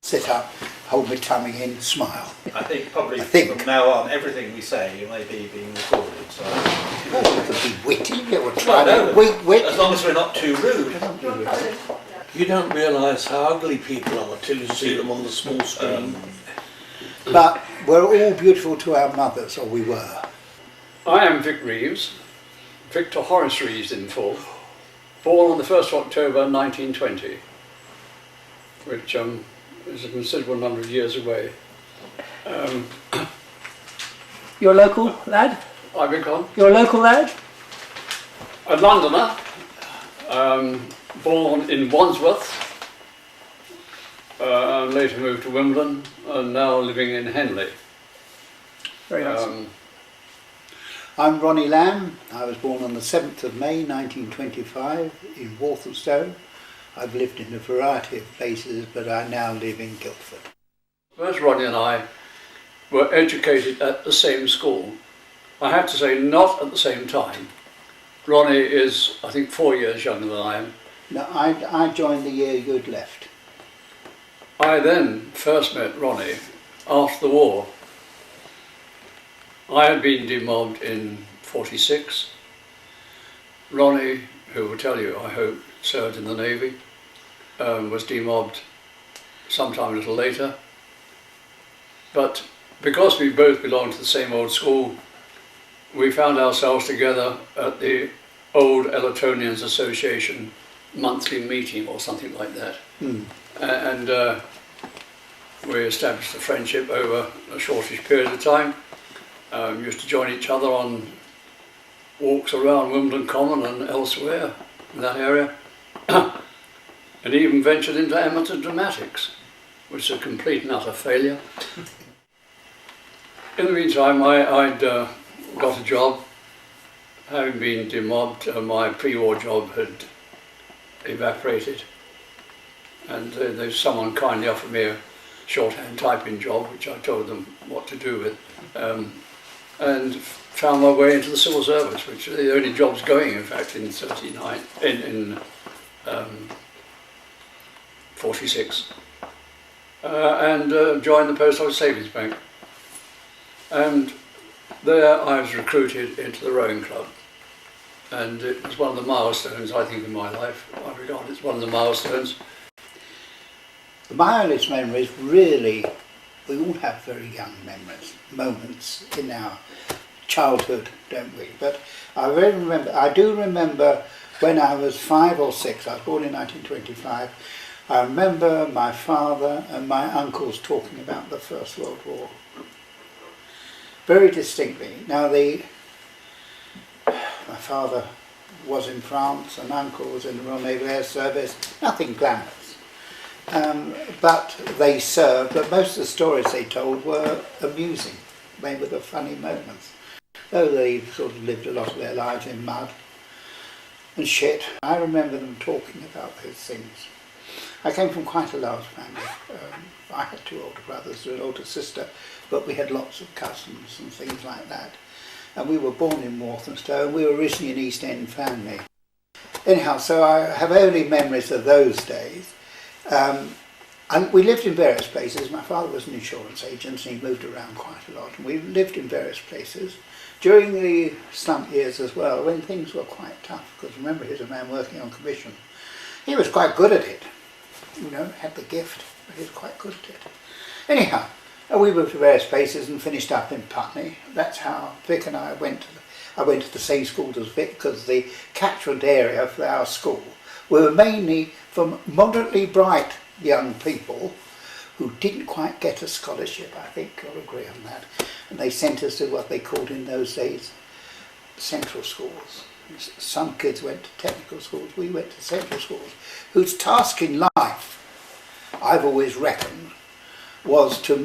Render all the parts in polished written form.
Sit up, hold my tummy in, smile. I think probably from now on, everything we say may be being recorded. So. Well, we could be witty, or try to wit. As long as we're not too rude. You don't realise how ugly people are till you see them on the small screen. But we're all beautiful to our mothers, or we were. I am Vic Reeves, Victor Horace Reeves in full, born on the 1st of October 1920, which is a considerable number of years away. You're a local lad? I beg on. You're a local lad? A Londoner, born in Wandsworth, later moved to Wimbledon, and now living in Henley. Very nice. I'm Ronnie Lambe. I was born on the 7th of May 1925 in Walthamstow. I've lived in a variety of places, but I now live in Guildford. Both Ronnie and I were educated at the same school. I have to say, not at the same time. Ronnie is, I think, 4 years younger than I am. No, I joined the year you'd left. I then first met Ronnie after the war. I had been demobbed in '46. Ronnie, who will tell you, I hope, served in the Navy, was demobbed sometime a little later. But because we both belonged to the same old school, we found ourselves together at the Old Elletonians Association monthly meeting or something like that. And we established a friendship over a shortish period of time. Used to join each other on walks around Wimbledon Common and elsewhere in that area. And even ventured into amateur dramatics, which is a complete and utter failure. In the meantime, I'd got a job. Having been demobbed, my pre-war job had evaporated, and someone kindly offered me a shorthand typing job, which I told them what to do with, and found my way into the civil service, which are the only jobs going, in fact, in '39, in 46, and joined the Post Office Savings Bank. And there I was recruited into the rowing club, and it was one of the milestones, I think, in my life. I regard it as one of the milestones. My earliest memories, really, we all have very young memories, moments in our childhood, don't we? But I do remember when I was 5 or 6, I was born in 1925, I remember my father and my uncles talking about the First World War. Very distinctly. Now my father was in France and uncle was in the Royal Naval Air Service, nothing glamorous. But they served, but most of the stories they told were amusing. They were the funny moments. Though they sort of lived a lot of their lives in mud and shit, I remember them talking about those things. I came from quite a large family. I had 2 older brothers and an older sister, but we had lots of cousins and things like that. And we were born in Walthamstow, and we were originally an East End family. Anyhow, so I have early memories of those days. And we lived in various places. My father was an insurance agent and he moved around quite a lot. And we lived in various places during the slump years as well, when things were quite tough. Because remember, he was a man working on commission. He was quite good at it. You know, had the gift, but he was quite good at it. Anyhow, we moved to various places and finished up in Putney. That's how Vic and I went to the same school as Vic, because the catchment area for our school were mainly from moderately bright young people who didn't quite get a scholarship, I think you'll agree on that. And they sent us to what they called in those days central schools. Some kids went to technical schools, we went to central schools, whose task in life, I've always reckoned, was to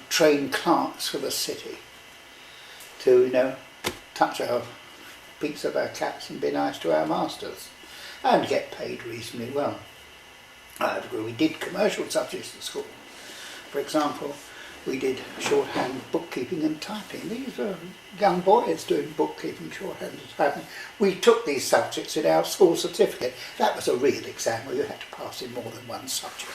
train clerks for the city, to, you know, touch our beaks of our caps and be nice to our masters, and get paid reasonably well. We did commercial subjects at school. For example, We did shorthand, bookkeeping and typing. These were young boys doing bookkeeping, shorthand and typing. We took these subjects in our school certificate. That was a real exam where you had to pass in more than one subject.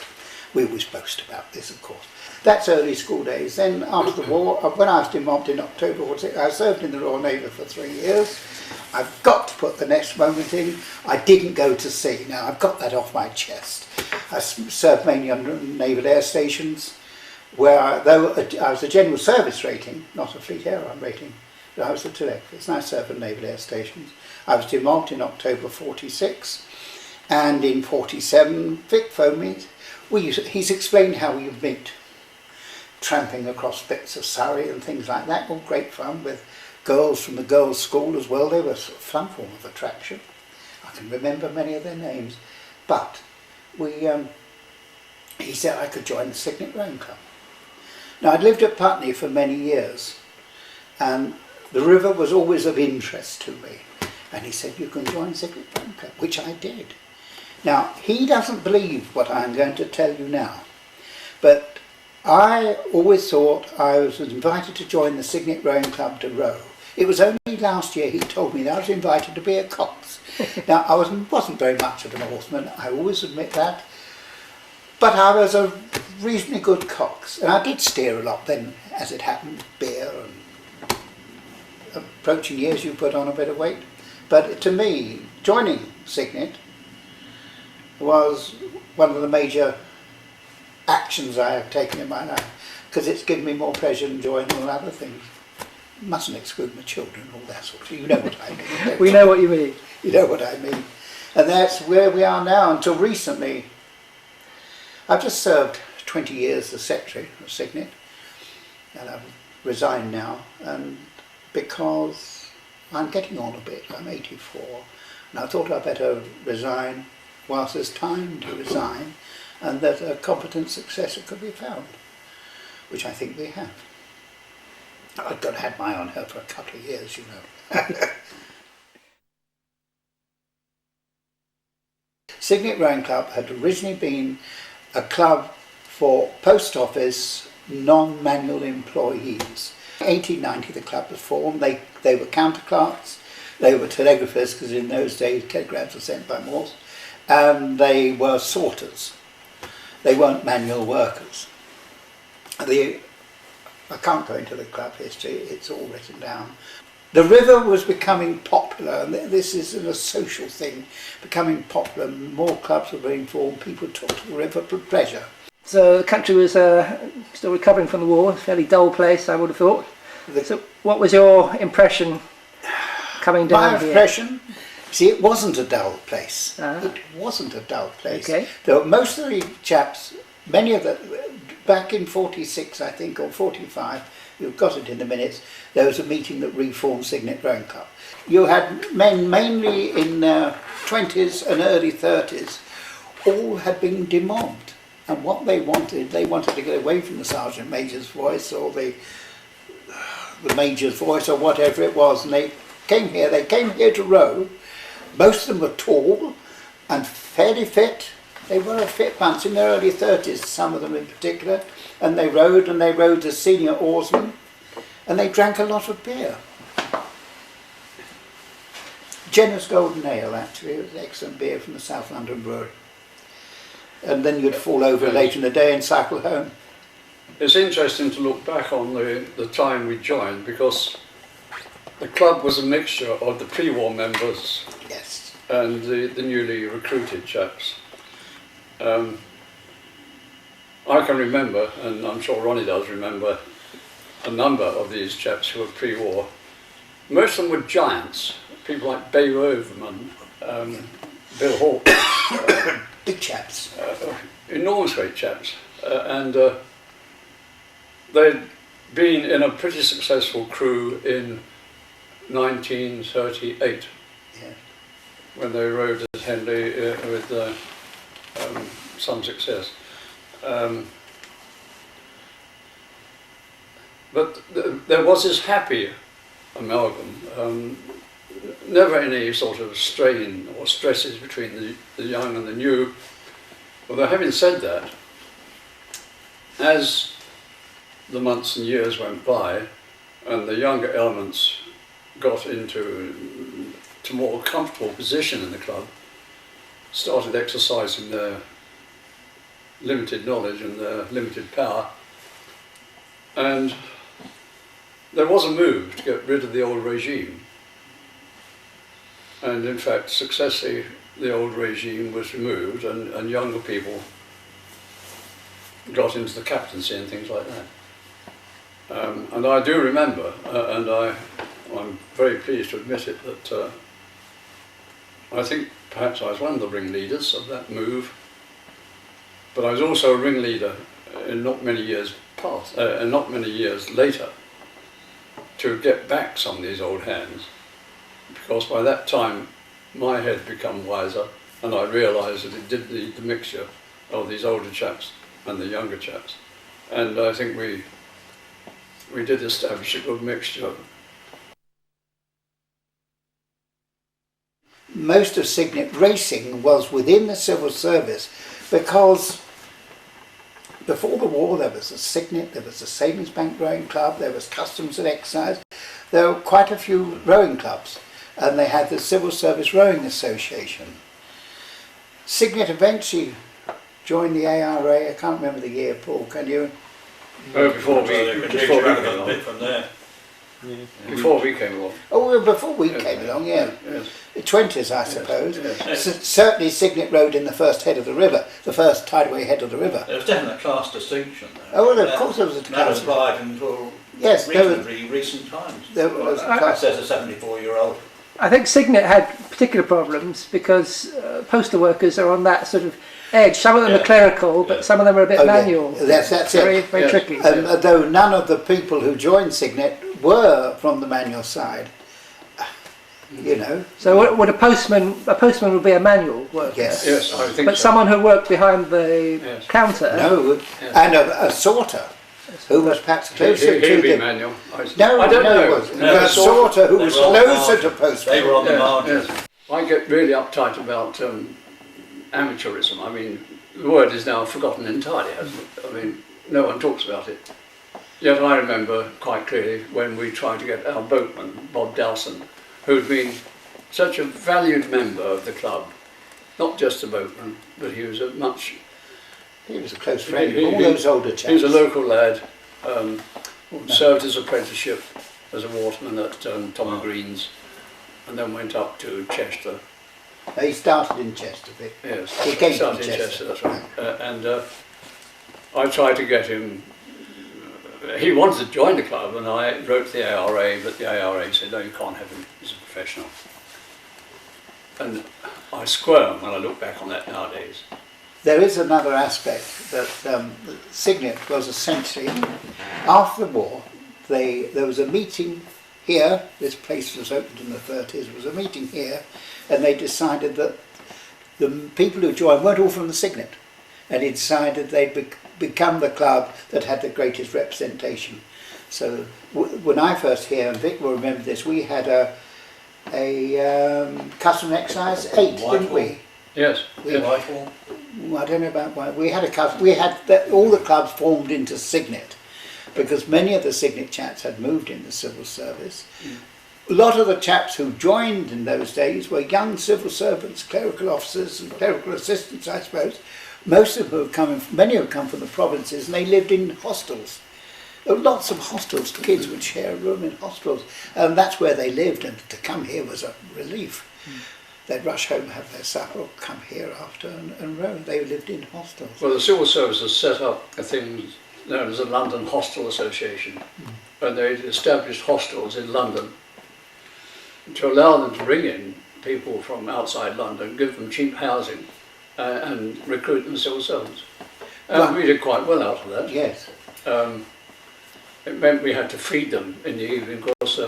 We always boast about this, of course. That's early school days. Then after the war, when I was demobbed in October, I served in the Royal Navy for 3 years. I've got to put the next moment in. I didn't go to sea. Now I've got that off my chest. I served mainly on naval air stations, where though I was a general service rating, not a fleet air arm rating, but I was a telegrapher, and I served at naval air stations. I was demobbed in October 46, and in 47, Vic phoned me. He's explained how we meet, tramping across bits of Surrey and things like that. All great fun with girls from the girls' school as well. They were sort of fun form of attraction. I can remember many of their names, but he said I could join the Cygnet Rowing Club. Now, I'd lived at Putney for many years, and the river was always of interest to me. And he said, you can join Cygnet Rowing Club, which I did. Now, he doesn't believe what I'm going to tell you now, but I always thought I was invited to join the Cygnet Rowing Club to row. It was only last year he told me that I was invited to be a cox. Now, I wasn't very much of an oarsman, I always admit that, but I was a reasonably good cox, and I did steer a lot then, as it happened, beer and approaching years you put on a bit of weight. But to me, joining Cygnet was one of the major actions I have taken in my life, because it's given me more pleasure than joy than all other things. Mustn't exclude my children, all that sort of thing. You know what I mean. We know what you mean. You know what I mean. And that's where we are now. Until recently, I've just served 20 years as secretary of Cygnet, and I've resigned now, and because I'm getting on a bit, I'm 84, and I thought I'd better resign whilst there's time to resign, and that a competent successor could be found, which I think we have. I've got to have my eye on her for a couple of years, you know. Cygnet Rowing Club had originally been a club for post office non-manual employees. In 1890 the club was formed. They were counter clerks, they were telegraphers, because in those days telegrams were sent by Morse, and they were sorters. They weren't manual workers. I can't go into the club history, it's all written down. The river was becoming popular, and this is a social thing, becoming popular. More clubs were being formed, people took to the river for pleasure. So the country was still recovering from the war, a fairly dull place, I would have thought. So what was your impression coming down here? My impression? See, it wasn't a dull place. Ah. It wasn't a dull place. Okay. There were most of the chaps, many of them, back in 46 I think, or 45, you've got it in the minutes, there was a meeting that reformed Cygnet Rowing Club. You had men mainly in their 20s and early 30s, all had been demobbed. And what they wanted to get away from the sergeant major's voice, or the major's voice, or whatever it was, and they came here to row. Most of them were tall and fairly fit. They were a fit bunch in their early 30s, some of them in particular, and they rowed as senior oarsmen, and they drank a lot of beer. Generous Golden Ale, actually, it was excellent beer from the South London Brewery. And then you'd fall over later in the day and cycle home. It's interesting to look back on the time we joined, because the club was a mixture of the pre-war members, Yes. and the newly recruited chaps. I can remember, and I'm sure Ronnie does remember, a number of these chaps who were pre-war. Most of them were giants, people like Bay Roverman, Bill Hawke. Big chaps. Enormous great chaps, and they'd been in a pretty successful crew in 1938, Yeah. when they rowed at Henley with some success. But there was this happy amalgam, never any sort of strain or stresses between the young and the new. Although having said that, as the months and years went by, and the younger elements got into more comfortable position in the club, started exercising their limited knowledge and their limited power, and there was a move to get rid of the old regime. And in fact, successively, the old regime was removed, and younger people got into the captaincy and things like that. And I do remember, and I'm very pleased to admit it, that I think perhaps I was one of the ringleaders of that move, but I was also a ringleader in not many years later to get back some of these old hands, because by that time my head had become wiser, and I realised that it did need the mixture of these older chaps and the younger chaps, and I think we did establish a good mixture. Most of Cygnet racing was within the civil service, because before the war there was a Cygnet, there was the Savings Bank Rowing Club, there was Customs and Excise, there were quite a few rowing clubs, and they had the Civil Service Rowing Association. Cygnet eventually joined the ARA. I can't remember the year, Paul, can you? Before we came along. Oh, well, before we came along, yeah. Yes. The 20s, I suppose. Yes. Certainly Cygnet rode in the first head of the river, the first tideway head of the river. There was definitely a class distinction there. Oh, well, of course there was a That class. applied until Yes, there was, reasonably recent times. there was a That class. says a 74-year-old. I think Cygnet had particular problems because postal workers are on that sort of edge. Some of them Yeah. are clerical, but Yeah. some of them are a bit Oh, yeah. manual. That's very, it. very Yes. tricky. Though none of the people who joined Cygnet were from the manual side, you know. So would a postman would be a manual worker? Yes. Yes, I think But so. someone who worked behind the Yes. counter. No, and a sorter who was perhaps closer He'd to be the... manual. No, I don't no, know. it wasn't. No, A sorter who they was were on the closer margin. to postman. They were on the Yes, margin. yes. I get really uptight about amateurism. I mean, the word is now forgotten entirely, hasn't it? I mean, no one talks about it. Yet I remember quite clearly when we tried to get our boatman, Bob Dowson, who'd been such a valued member of the club, not just a boatman, but he was He was a close friend He- of all he- those older chaps. he was a local lad, served his apprenticeship as a waterman at Tom Green's, and then went up to Chester. He started in Chester, Vic. Yes, He came started from in Chester. Chester, that's right. I tried to get him. He wanted to join the club, and I wrote to the ARA, but the ARA said, "No, you can't have him. He's a professional." And I squirm when I look back on that nowadays. There is another aspect that Cygnet was essentially, after the war, there was a meeting here, this place was opened in the 30s, there was a meeting here, and they decided that the people who joined weren't all from the Cygnet, and he decided they'd become the club that had the greatest representation. So when I first hear, and Vic will remember this, we had a Custom and Excise 8, didn't we? Yes, yes. Whitehall. I don't know about why. We had all the clubs formed into Cygnet, because many of the Cygnet chaps had moved in the civil service. A lot of the chaps who joined in those days were young civil servants, clerical officers and clerical assistants, I suppose. Most of them many have come from the provinces, and they lived in hostels. There were lots of hostels. Kids would share a room in hostels, and that's where they lived, and to come here was a relief. They'd rush home, have their supper, or come here after and row. They lived in hostels. Well, the civil service has set up a thing known as the London Hostel Association, and they'd established hostels in London to allow them to bring in people from outside London, give them cheap housing, and recruit them as civil servants. And Right. we did quite well out of that. Yes. It meant we had to feed them in the evening, because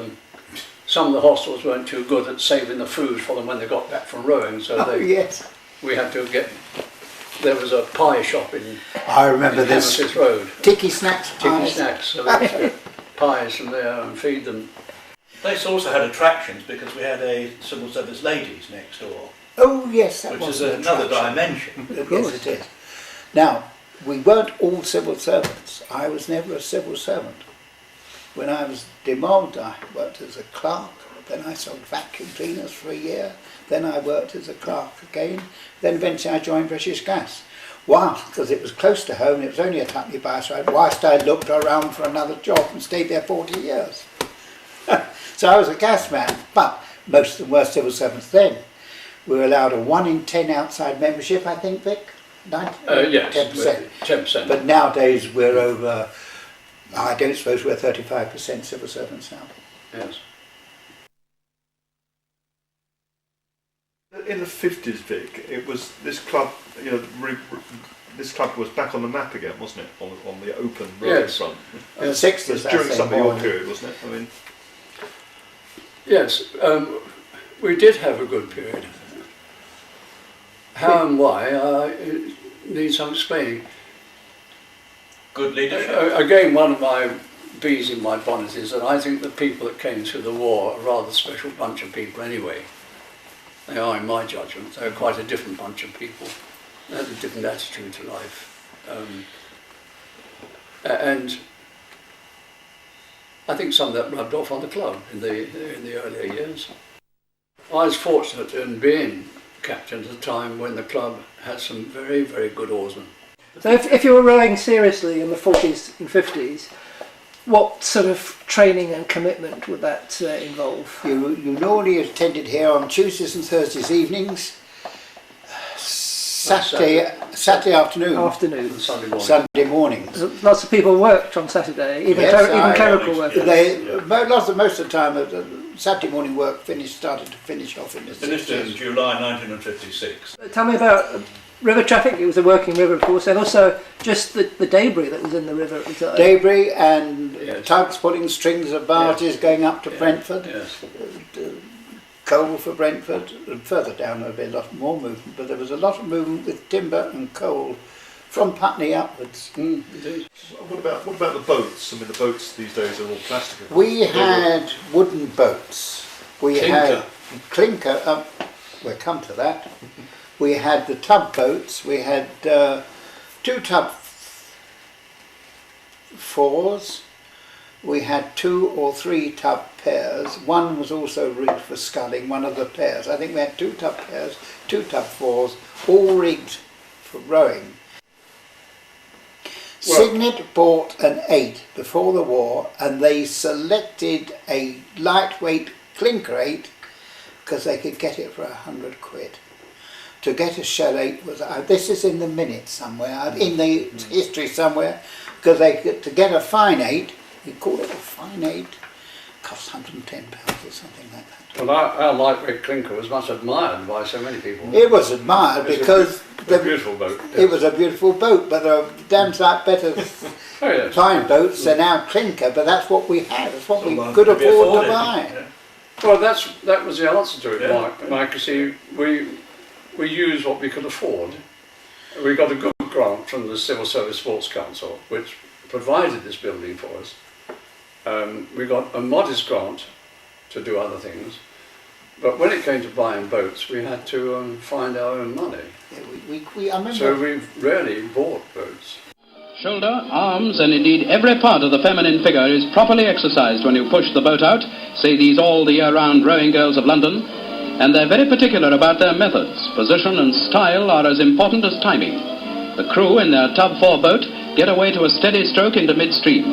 some of the hostels weren't too good at saving the food for them when they got back from rowing, so Oh, yes. we had to get. There was a pie shop in I remember this. Hammersmith Road. Tiki snacks. Chicken pies. snacks, so we used to get pies from there and feed them. They also had attractions because we had a civil service ladies next door, Oh, yes, that which was is an another attraction. dimension. Yes, it is. Now, we weren't all civil servants. I was never a civil servant. When I was demobbed, I worked as a clerk, then I sold vacuum cleaners for a year, then I worked as a clerk again, then eventually I joined British Gas. Why? Because it was close to home, it was only a tuppenny bus ride, whilst I looked around for another job and stayed there 40 years. So I was a gas man, but most of them were civil servants then. We were allowed a 1 in 10 outside membership, I think, Vic? Yes, 10%. 10%. But nowadays we're over, I don't suppose we're 35% civil servants now. Yes. In the 50s, Vic, it was this club, you know, this club was back on the map again, wasn't it? On the open rowing Yes. front. In the It 60s, was I during think, some of your more. period, wasn't it? I mean, Yes, we did have a good period. How and why needs some explaining. Good leadership. Again, one of my bees in my bonnet is that I think the people that came through the war are a rather special bunch of people anyway. They are, in my judgment. They're quite a different bunch of people. They had a different attitude to life. And I think some of that rubbed off on the club in the earlier years. I was fortunate in being captain at a time when the club had some very, very good oarsmen. So if you were rowing seriously in the 40s and 50s, what sort of training and commitment would that involve? You normally attended here on Tuesdays and Thursdays evenings, Saturday afternoon, And Sunday morning. Sunday mornings. Lots of people worked on Saturday, even, Yes, even clerical workers. Most of the time, Saturday morning work started to finish off in the Finished in 60s. July 1956. Tell me about river traffic. It was a working river, of course, and also just the debris that was in the river at the time. Debris and Yes. tugs pulling strings of barges going up to Brentford. Yes. Coal for Brentford, and further down there'll be a lot more movement, but there was a lot of movement with timber and coal from Putney upwards. Indeed. what about the boats? I mean, the boats these days are all plastic. We had wooden boats. We had clinker, we'll come to that. We had the tub boats, we had 2 tub fours, we had 2 or 3 tub pairs. One was also rigged for sculling, one of the pairs. I think we had 2 tub pairs, 2 tub fours, all rigged for rowing. Cygnet bought an 8 before the war, and they selected a lightweight clinker 8 because they could get it for £100. To get a shell 8 was, this is in the minutes somewhere, in the history somewhere, because to get a fine 8, we call it a fine 8, cost £110 or something like that. Well, our lightweight clinker was much admired by so many people. It was admired because a beautiful boat. it was a beautiful boat, but there are damn sight better Oh, yes. fine boats than our clinker, but that's what we had, it's what we Well, could could be afford to afforded. buy. Yeah. Well, that was the answer to it, Yeah. Mike. You see, we used what we could afford. We got a good grant from the Civil Service Sports Council, which provided this building for us. We got a modest grant to do other things, but when it came to buying boats, we had to find our own money. Yeah, I remember. So we rarely bought boats. Shoulder, arms, and indeed every part of the feminine figure is properly exercised when you push the boat out, say these all the year-round rowing girls of London, and they're very particular about their methods. Position and style are as important as timing. The crew in their tub 4 boat get away to a steady stroke into midstream,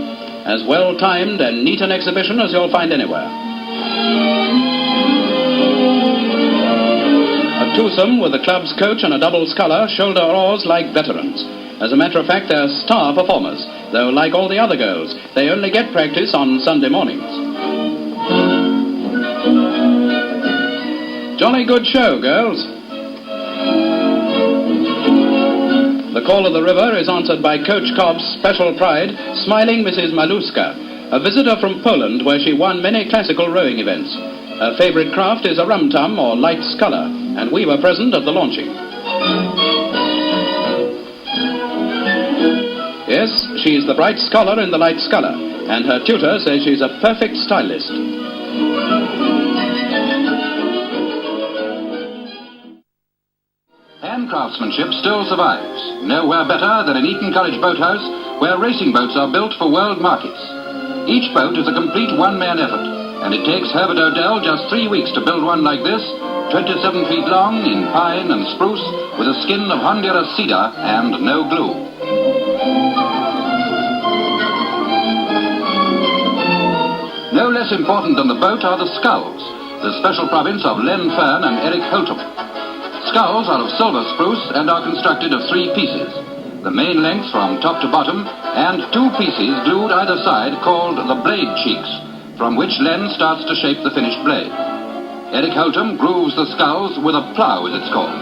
as well-timed and neat an exhibition as you'll find anywhere. A twosome with the club's coach and a double sculler shoulder oars like veterans. As a matter of fact, they're star performers, though like all the other girls, they only get practice on Sunday mornings. Jolly good show, girls. The call of the river is answered by Coach Cobb's special pride, smiling Mrs. Maluska, a visitor from Poland where she won many classical rowing events. Her favourite craft is a rum-tum or light sculler, and we were present at the launching. Yes, she's the bright scholar in the light sculler, and her tutor says she's a perfect stylist. Fine craftsmanship still survives. Nowhere better than in Eton College Boathouse, where racing boats are built for world markets. Each boat is a complete one-man effort, and it takes Herbert Odell just 3 weeks to build one like this, 27 feet long, in pine and spruce, with a skin of Honduras cedar and no glue. No less important than the boat are the sculls, the special province of Len Fern and Eric Holtham. Sculls are of silver spruce and are constructed of 3 pieces. The main length from top to bottom, and 2 pieces glued either side called the blade cheeks, from which Len starts to shape the finished blade. Eric Holtham grooves the sculls with a plough, as it's called.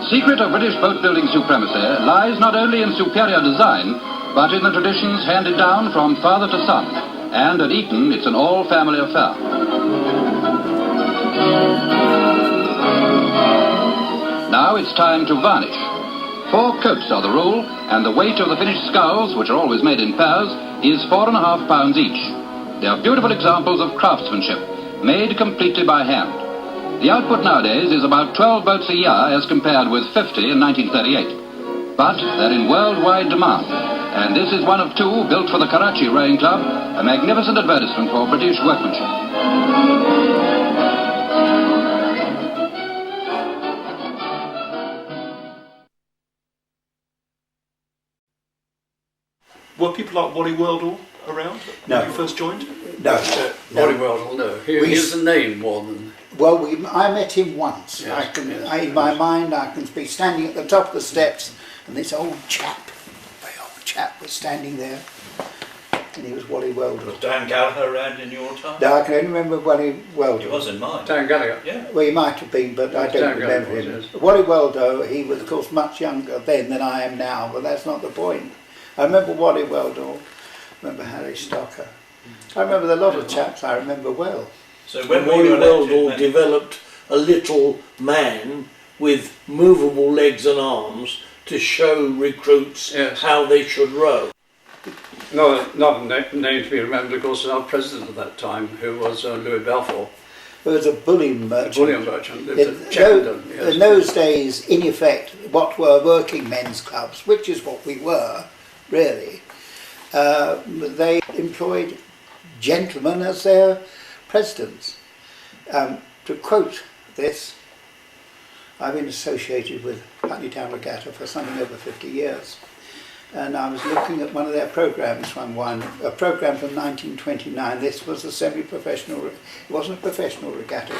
Secret of British boat building supremacy lies not only in superior design, but in the traditions handed down from father to son. And at Eton, it's an all-family affair. Now it's time to varnish. 4 coats are the rule, and the weight of the finished sculls, which are always made in pairs, is 4.5 pounds each. They are beautiful examples of craftsmanship, made completely by hand. The output nowadays is about 12 boats a year as compared with 50 in 1938. But they're in worldwide demand, and this is one of 2 built for the Karachi Rowing Club, a magnificent advertisement for British workmanship. Were people like Wally Wordle around No. when you first joined? No, Body no. World, no. Here's the name more than... Well, I met him once. Yes, In my mind, I can be standing at the top of the steps, and this old chap, very old chap, was standing there, and he was Wally Welder. Was Dan Gallagher around in your time? No, I can only remember Wally Welder. He was in mine. Dan Gallagher. Yeah. Well, he might have been, but I don't Dan remember Gallagher him. was, yes. Wally Welder, he was, of course, much younger then than I am now, but that's not the point. I remember Wally Welder, I remember Harry Stocker. I remember a lot of chaps I remember well. So when Wally were you elected? Weldall developed a little man with movable legs and arms to show recruits how they should row. No, not a name to be remembered, of course, our president at that time, who was Louis Balfour. There was a bullion merchant. Bullion merchant, lived at Checkendon. Yes. In those days, in effect, what were working men's clubs, which is what we were, really, they employed gentlemen as their presidents. To quote this, I've been associated with Putney Town Regatta for something over 50 years. And I was looking at one of their programs a program from 1929. This was a semi-professional, it wasn't a professional regatta,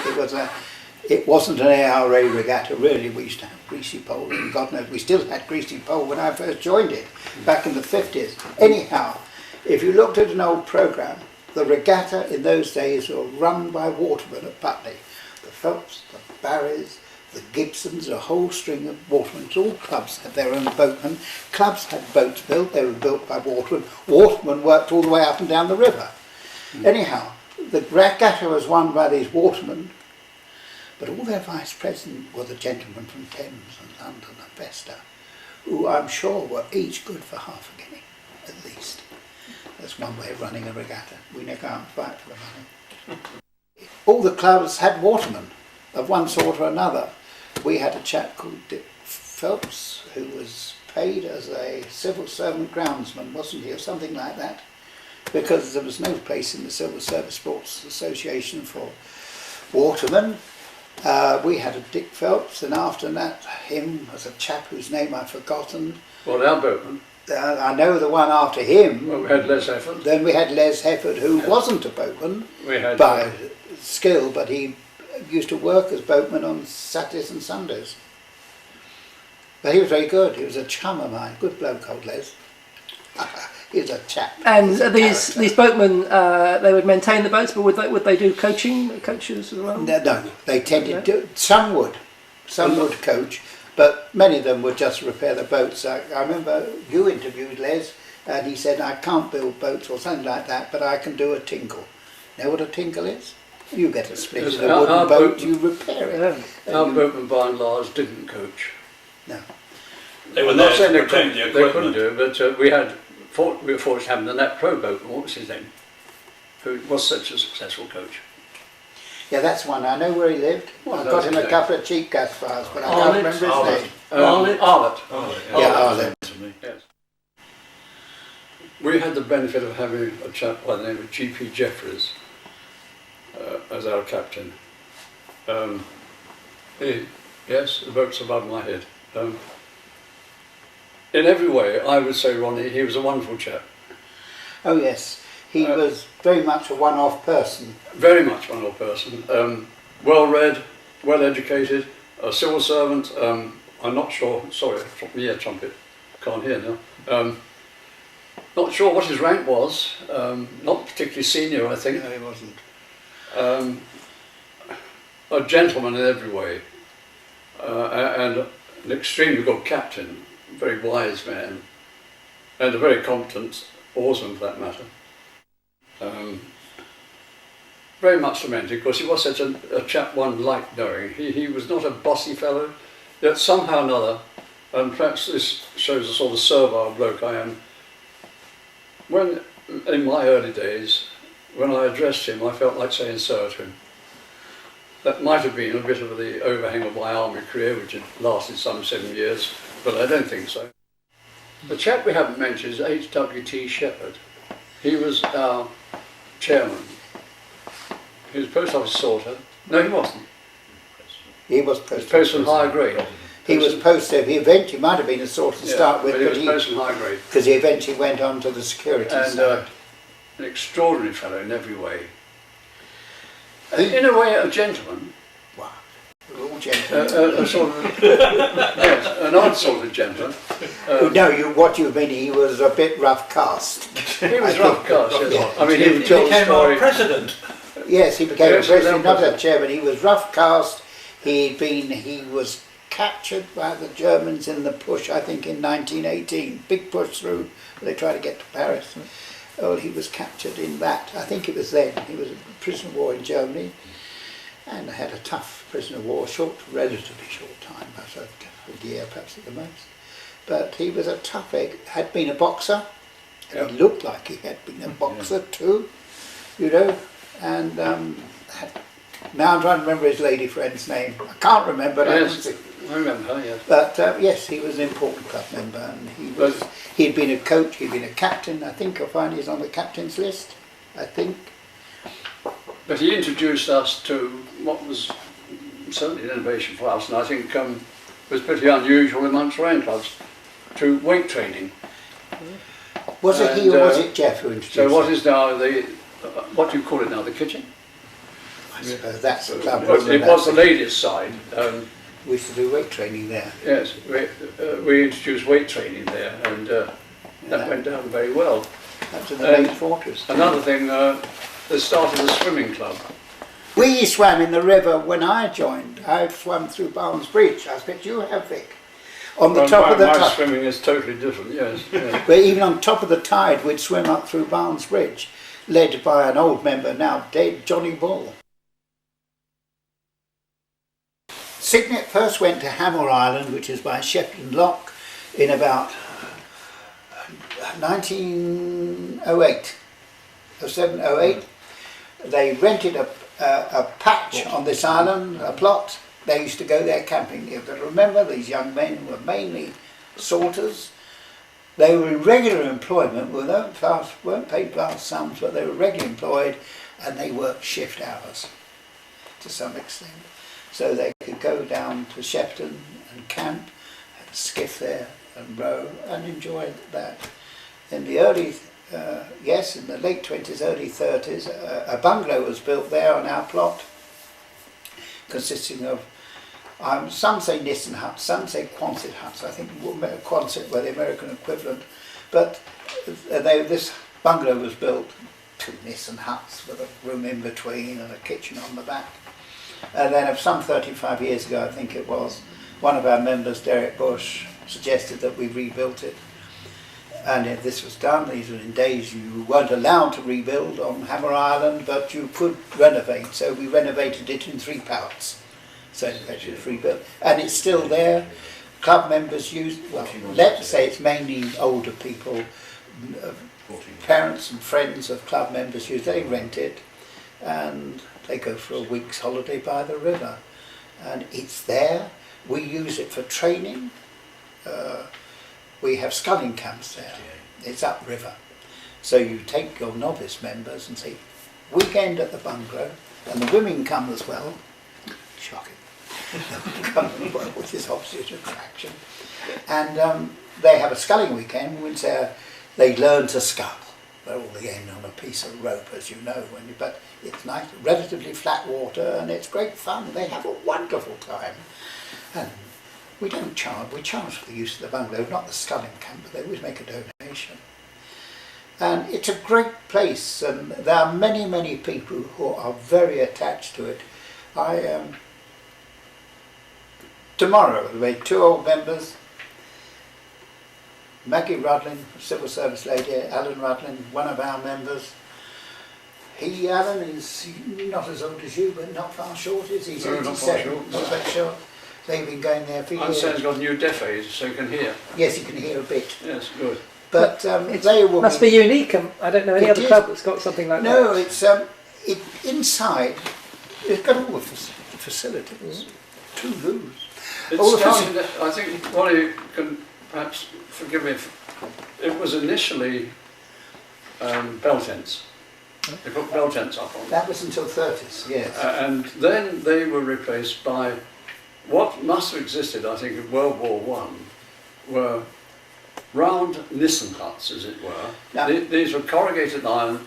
it wasn't an ARA regatta really. We used to have greasy pole, and God knows we still had greasy pole when I first joined it, back in the 50s. Anyhow, if you looked at an old program, the regatta in those days were run by watermen at Putney. The Phelps, the Barrys, the Gibsons, a whole string of watermen. All clubs had their own boatmen. Clubs had boats built, they were built by watermen. Watermen worked all the way up and down the river. Anyhow, the regatta was won by these watermen, but all their vice presidents were the gentlemen from Thames and London and Vesta, who I'm sure were each good for half a guinea, at least. That's one way of running a regatta. We never can't fight for the money. All the clubs had watermen of one sort or another. We had a chap called Dick Phelps who was paid as a civil servant groundsman, wasn't he, or something like that, because there was no place in the Civil Service Sports Association for watermen. We had a Dick Phelps, and after that him was a chap whose name I've forgotten. Well, our boatman. I know the one after him. Well, we had Les Hefford. Then we had Les Hefford, who wasn't a boatman We had by skill, but he used to work as boatman on Saturdays and Sundays. But he was very good. He was a chum of mine. Good bloke, old Les. He was a chap. And these boatmen, they would maintain the boats, but would they do coaching, coaches as well? No, they tended to. Some would coach, but many of them would just repair the boats. I remember you interviewed Les, and he said, I can't build boats or something like that, but I can do a tinkle. Know what a tinkle is? You get a split in a wooden boat, you repair it. Our boatmen, by and large, didn't coach. No. They were I'm there not saying to they protect couldn't, the equipment. do, but we had we were fortunate having the net pro boat, what was his name, who was such a successful coach. Yeah, that's one. I know where he lived. What I was got him his a name? couple of cheap gas fires, but I Arlott? can't remember his name. Arlott. Yeah, Arlott. Yes. We had the benefit of having a chap by the name of G.P. Jeffries as our captain. Yes, the boat's above my head. In every way, I would say, Ronnie, he was a wonderful chap. Oh yes, he was very much a one-off person. Very much one old person. Well-read, well-educated, a civil servant. I'm not sure, sorry, yeah, trumpet, can't hear now. Not sure what his rank was, not particularly senior, I think. No, he wasn't. A gentleman in every way, and an extremely good captain, a very wise man, and a very competent oarsman for that matter. Very much lamented because he was such a chap one liked knowing. He was not a bossy fellow, yet somehow or another, and perhaps this shows the sort of servile bloke I am, when in my early days, when I addressed him, I felt like saying sir to him. That might have been a bit of the overhang of my army career, which had lasted some 7 years, but I don't think so. The chap we haven't mentioned is H.W.T. Shepherd. He was our chairman. He was post office sorter. No, he wasn't. He was He was posted. posted higher grade. He was posted. He eventually might have been a sort to start with, but he was posted high grade. because he eventually went on to the security And side. an extraordinary fellow in every way. In a way, a gentleman. Wow, we're all gentlemen. A sort of, yes, an odd sort of gentleman. No, what you mean? He was a bit rough cast. He was rough cast, yes. Yeah. I mean, he He would tell the became story. our president. Yes, he became Yes, a president, he was not our a chairman. He was rough cast. He was captured by the Germans in the push, I think in 1918. Big push through, they tried to get to Paris. Oh, he was captured in that. I think it was then. He was a prisoner of war in Germany and had a tough prisoner of war, relatively short time, about a year perhaps at the most. But he was a tough egg, had been a boxer, and Yep. he looked like he had been a boxer too, you know, and now I'm trying to remember his lady friend's name. I can't remember. Yes, I remember her, yes. But yes, he was an important club member, and he'd been a coach, he'd been a captain. I think I find he's on the captain's list. I think. But he introduced us to what was certainly an innovation for us, and I think was pretty unusual amongst rowing clubs, to weight training. Was it he or was it Jeff who introduced So what it? is now what do you call it now, the kitchen? I suppose that's the club. Well, it was the ladies' side. We used to do weight training there. Yes, we introduced weight training there, and that went down very well. That was in the late 40s. Another thing, they started a swimming club. We swam in the river when I joined. I swam through Barnes Bridge. I bet you have, Vic. On the top of the my tide. swimming is totally different, yes. Yeah. But even on top of the tide, we'd swim up through Barnes Bridge, led by an old member, now dead, Johnny Ball. Cygnet first went to Hammer Island, which is by Shepton Lock, in about 1908, 07, 08. They rented a patch on this island, a plot. They used to go there camping. You've got to remember, these young men were mainly sorters. They were in regular employment, weren't paid vast sums, but they were regularly employed, and they worked shift hours to some extent. So they could go down to Shepton and camp, have a skiff there and row and enjoy that. In the early, in the late 20s, early 30s, a bungalow was built there on our plot, consisting of, some say Nissen huts, some say Quonset huts. I think Quonset were the American equivalent. But this bungalow was built, 2 Nissen huts with a room in between and a kitchen on the back. And then some 35 years ago, I think it was, one of our members, Derek Bush, suggested that we rebuilt it. And if this was done, these were in days you weren't allowed to rebuild on Hammer Island, but you could renovate. So we renovated it in 3 parts. So it was rebuilt. And it's still there. Club members use, well, let's say it's mainly older people, parents and friends of club members use. They rent it, and they go for a week's holiday by the river, and it's there. We use it for training. We have sculling camps there. It's upriver. So you take your novice members and say, weekend at the bungalow, and the women come as well. Shocking. Come as well, which is opposite attraction. And they have a sculling weekend, which they learn to scull. They're all again on a piece of rope, as you know, but it's nice, relatively flat water, and it's great fun. They have a wonderful time. And we don't charge, we charge for the use of the bungalow, not the sculling camp, but they always make a donation. And it's a great place, and there are many, many people who are very attached to it. Tomorrow, we made 2 old members, Maggie Rudlin, civil service lady, Alan Rudlin, one of our members. Alan, is not as old as you, but not far short, is he? He's 87, not that short. They've been going there for years. Anson's got a new deaf aid, so you can hear. Yes, you can hear a bit. Yes, good. But they will must be unique. I don't know any other club that's got something like that. No, it's inside. It's got all the facilities. 2 rooms. I think Ronnie can perhaps forgive me. It was initially bell tents. They put bell tents up on. That was until 30s, yes. And then they were replaced by what must have existed, I think, in World War One, were round Nissen huts, as it were. Now, These were corrugated iron.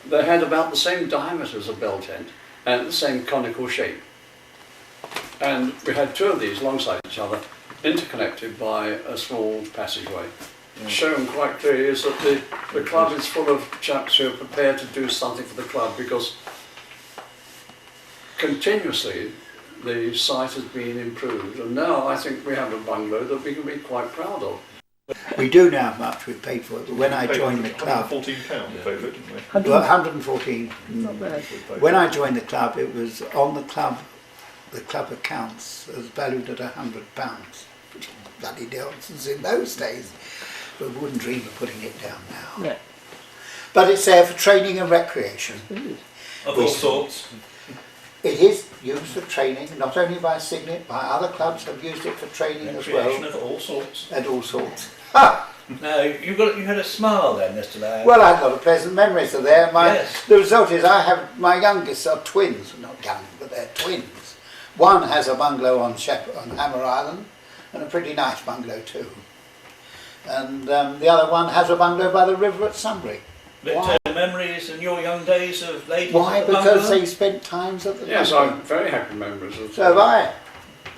They had about the same diameter as a bell tent and the same conical shape. And we had 2 of these alongside each other, interconnected by a small passageway. Shown quite clearly is that the club is full of chaps who are prepared to do something for the club, because continuously the site has been improved, and now I think we have a bungalow that we can be quite proud of. we do know how much we paid for it, but when I joined the club... £114 we paid for it, didn't we? Well, 114. Not bad. When I joined the club, it was on the club accounts as valued at £100, which is bloody nonsense in those days. But we wouldn't dream of putting it down now. No. But it's there for training and recreation. Of all sorts. It is used for training, not only by Cygnet, by other clubs have used it for training as Recreation well. of all sorts. And all sorts. Ha! No, you had a smile then, Mr. Lambe. Well, I've got a pleasant memories of there. Yes. The result is I have, my youngest are twins, not young, but they're twins. One has a bungalow on Hammer Island, and a pretty nice bungalow too. And the other one has a bungalow by the river at Sunbury. Victor, memories in your young days of ladies Why? at the Because bungalow? they spent times at the Yes, bungalow. I'm very happy members of. So have I.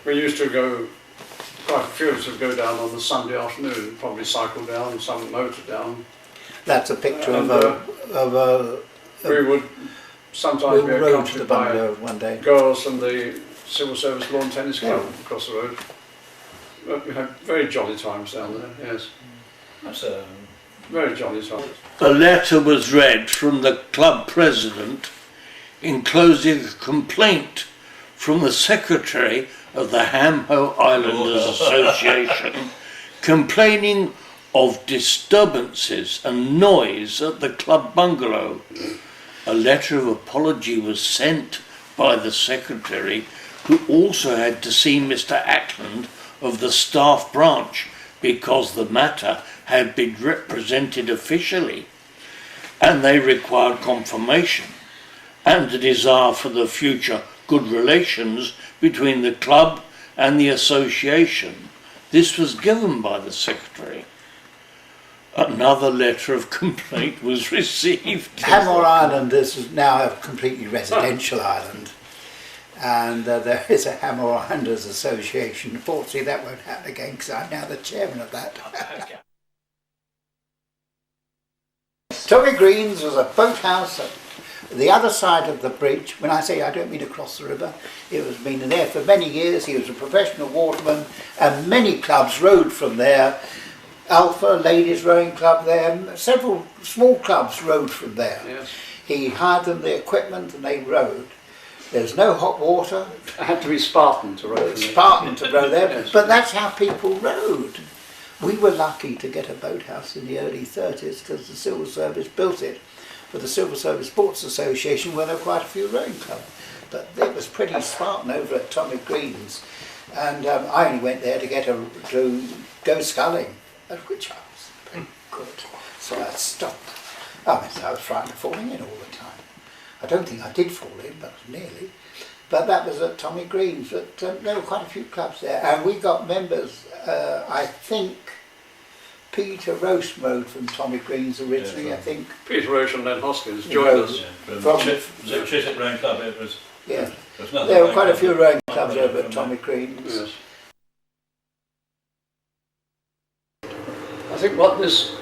We used to go, quite a few of us would go down on the Sunday afternoon, probably cycle down, some motor down. That's a picture And, of a we would sometimes be road to the accompanied by bungalow one day. girls from the Civil Service Lawn Tennis Club across the road. But we had very jolly times down there, yes. That's Very jolly times. A letter was read from the club president enclosing a complaint from the secretary of the Hamho Islanders Association complaining of disturbances and noise at the club bungalow. A letter of apology was sent by the secretary, who also had to see Mr. Ackland of the staff branch because the matter had been represented officially, and they required confirmation and a desire for the future good relations between the club and the association. This was given by the secretary. Another letter of complaint was received. Hammer Island is now a completely residential island, and there is a Hammer Islanders Association. Fortunately, that won't happen again because I'm now the chairman of that. Tommy Green's was a boathouse at the other side of the bridge. When I say I don't mean across the river, it was been there for many years. He was a professional waterman, and many clubs rowed from there. Alpha Ladies Rowing Club there, several small clubs rowed from there. Yes. He hired them the equipment and they rowed. There's no hot water. I had to be Spartan to row. Spartan to row there, Yes. but that's how people rowed. We were lucky to get a boathouse in the early 30s because the Civil Service built it for the Civil Service Sports Association, where there were quite a few rowing clubs. But it was pretty spartan over at Tommy Green's, and I only went there to go sculling, at which I was pretty good. So I stopped. I was frightened of falling in all the time. I don't think I did fall in, but nearly. But that was at Tommy Green's. But there were quite a few clubs there, and we got members. I think Peter Roche rode from Tommy Green's originally. I think Peter Roche and Len Hoskins joined us. Yeah, from Cygnet Rowing Club. It was. Yeah, There there were quite a few rowing clubs over at Tommy Green's. Yes. I think what this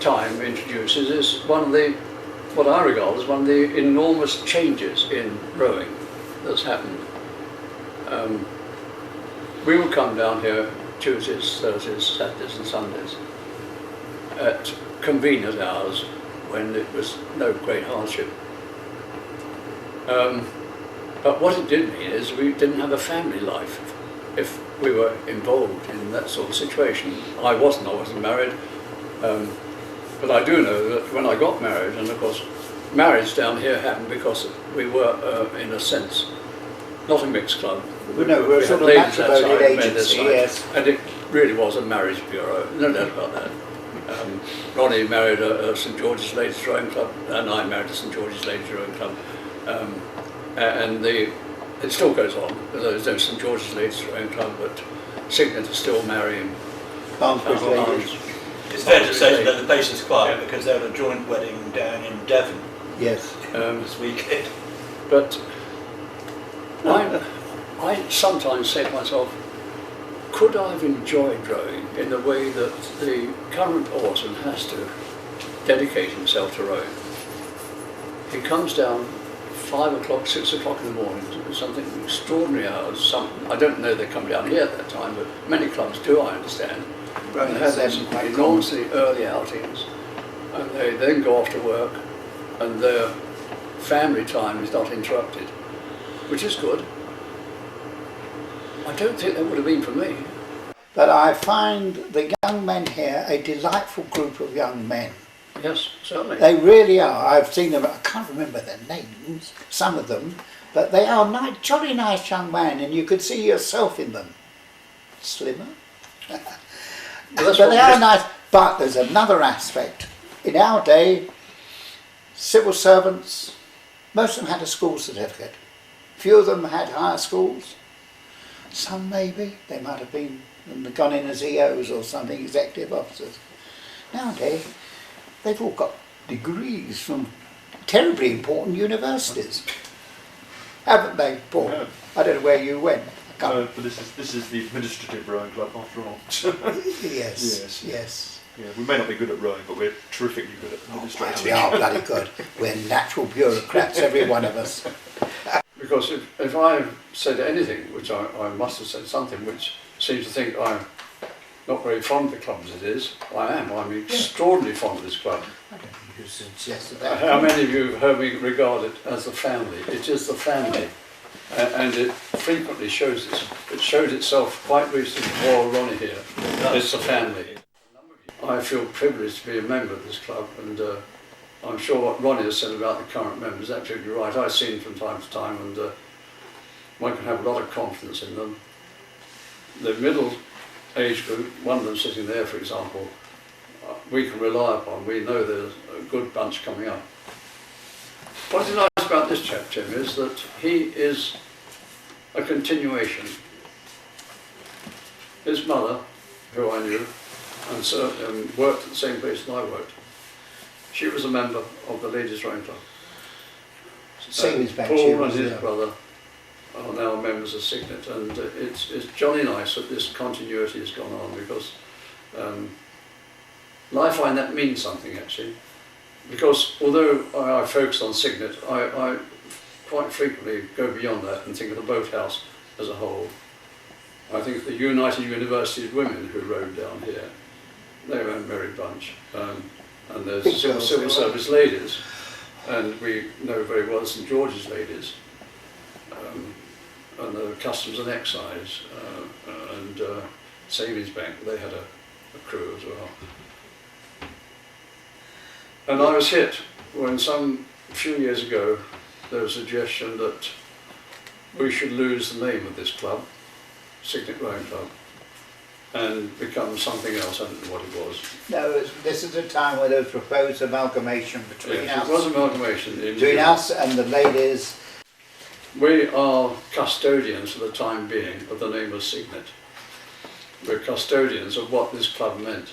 time introduces is what I regard as one of the enormous changes in rowing that's happened. We would come down here Tuesdays, Thursdays, Saturdays and Sundays at convenient hours when it was no great hardship. But what it did mean is we didn't have a family life if we were involved in that sort of situation. I wasn't married, but I do know that when I got married, and of course marriage down here happened because we were, in a sense, not a mixed club. We were sort of a matrimonial agency, yes. And it really was a marriage bureau, no doubt about that. Ronnie married a St George's Ladies Rowing Club, and I married a St George's Ladies Rowing Club. And it still goes on. There's no St George's Ladies Rowing Club, but Cygnet is still marrying Barnsley's ladies. It's fair to say that the place is quiet because they had a joint wedding down in Devon. Yes. This weekend. But I sometimes say to myself, could I have enjoyed rowing in the way that the current oarsman has to dedicate himself to rowing? He comes down 5 o'clock, 6 o'clock in the morning, something extraordinary hours. I don't know they come down here at that time, but many clubs do, I understand. Right, They have some enormously early outings, and they then go off to work, and their family time is not interrupted, which is good. I don't think that would have been for me. But I find the young men here a delightful group of young men. Yes, certainly. They really are. I've seen them, I can't remember their names, some of them, but they are jolly nice young men, and you could see yourself in them. Slimmer. But they are nice. But there's another aspect. In our day, civil servants, most of them had a school certificate. Few of them had higher schools. Some maybe. They might have gone in as EOs or something, executive officers. Nowadays, they've all got degrees from terribly important universities, haven't they, Paul? Yeah. I don't know where you went. But this is the administrative rowing club after all. Yes, yes. Yeah, we may not be good at rowing, but we're terrifically good at administrating. We are bloody good. We're natural bureaucrats, every one of us. Because if I said anything, which I must have said something, which seems to think I'm not very fond of the club as it is, I am. I'm extraordinarily fond of this club. I don't think you suggested that. How many of you have heard me regard it as the family? It is the family. And it frequently shows this. It showed itself quite recently before Ronnie here. It's the family. I feel privileged to be a member of this club, and I'm sure what Ronnie has said about the current members is absolutely right. I've seen them from time to time, and one can have a lot of confidence in them. The middle age group, one of them sitting there, for example, we can rely upon. We know there's a good bunch coming up. What is nice about this chap, Tim, is that he is a continuation. His mother, who I knew, and worked at the same place that I worked, she was a member of the Ladies Rowing Club. Paul and his brother are now members of Cygnet, and it's jolly nice that this continuity has gone on, because I find that means something, actually. Because although I focus on Cygnet, I quite frequently go beyond that and think of the boathouse as a whole. I think of the United University of Women who rowed down here. They were a merry bunch. And there's civil service ladies, and we know very well St George's ladies, and the customs and excise, and Savings Bank, they had a crew as well. And I was hit when a few years ago, there was a suggestion that we should lose the name of this club, Cygnet Rowing Club, and become something else. I don't know what it was. No, this is a time where there was proposed amalgamation between Yes, us. it was amalgamation. Between us and the ladies. We are custodians for the time being of the name of Cygnet. We're custodians of what this club meant,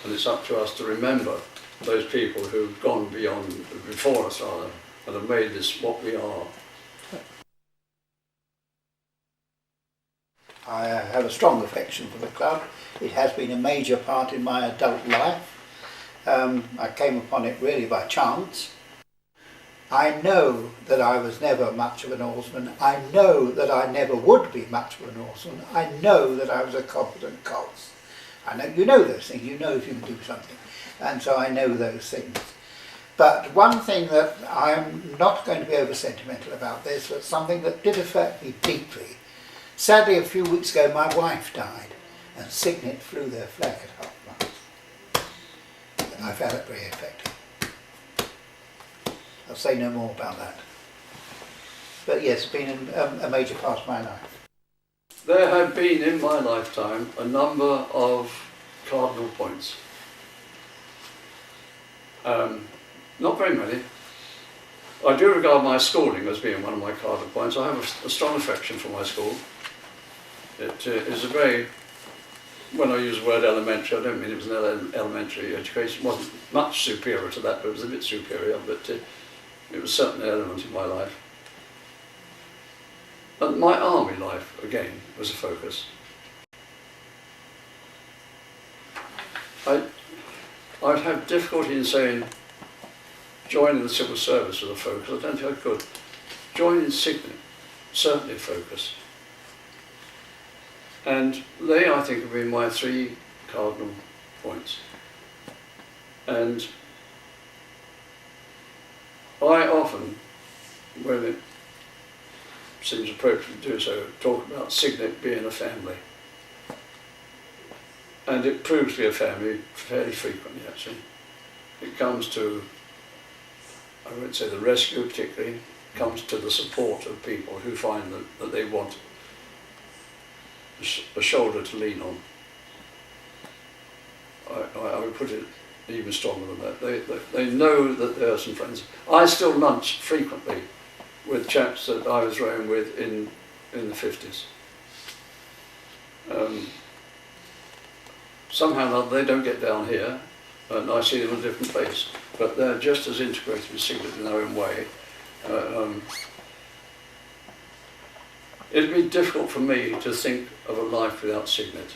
and it's up to us to remember those people who've gone before us rather, and have made this what we are. I have a strong affection for the club. It has been a major part in my adult life. I came upon it really by chance. I know that I was never much of an oarsman. I know that I never would be much of an oarsman. I know that I was a competent cox. I know you know those things. You know if you can do something, and so I know those things. But one thing that I'm not going to be over sentimental about this, but something that did affect me deeply. Sadly, a few weeks ago, my wife died, and Cygnet flew their flag at half-mast. And I found it very effective. I'll say no more about that. But yes, it's been a major part of my life. There have been in my lifetime a number of cardinal points. Not very many. I do regard my schooling as being one of my cardinal points. I have a strong affection for my school. It is a very, when I use the word elementary, I don't mean it was an elementary education. It wasn't much superior to that, but it was a bit superior, but it was certainly an element in my life. And my army life, again, was a focus. I'd have difficulty in saying joining the civil service was a focus. I don't think I could. Joining Cygnet, certainly a focus. And they, I think, have been my three cardinal points. And I often, when it seems appropriate to do so, talk about Cygnet being a family. And it proves to be a family fairly frequently, actually. It comes to, I won't say the rescue particularly, comes to the support of people who find that they want a shoulder to lean on. I would put it even stronger than that. They know that there are some friends. I still lunch frequently with chaps that I was rowing with in the 50s. Somehow or other they don't get down here, and I see them in a different place, but they're just as integrated with Cygnet in their own way. It'd be difficult for me to think of a life without Cygnet.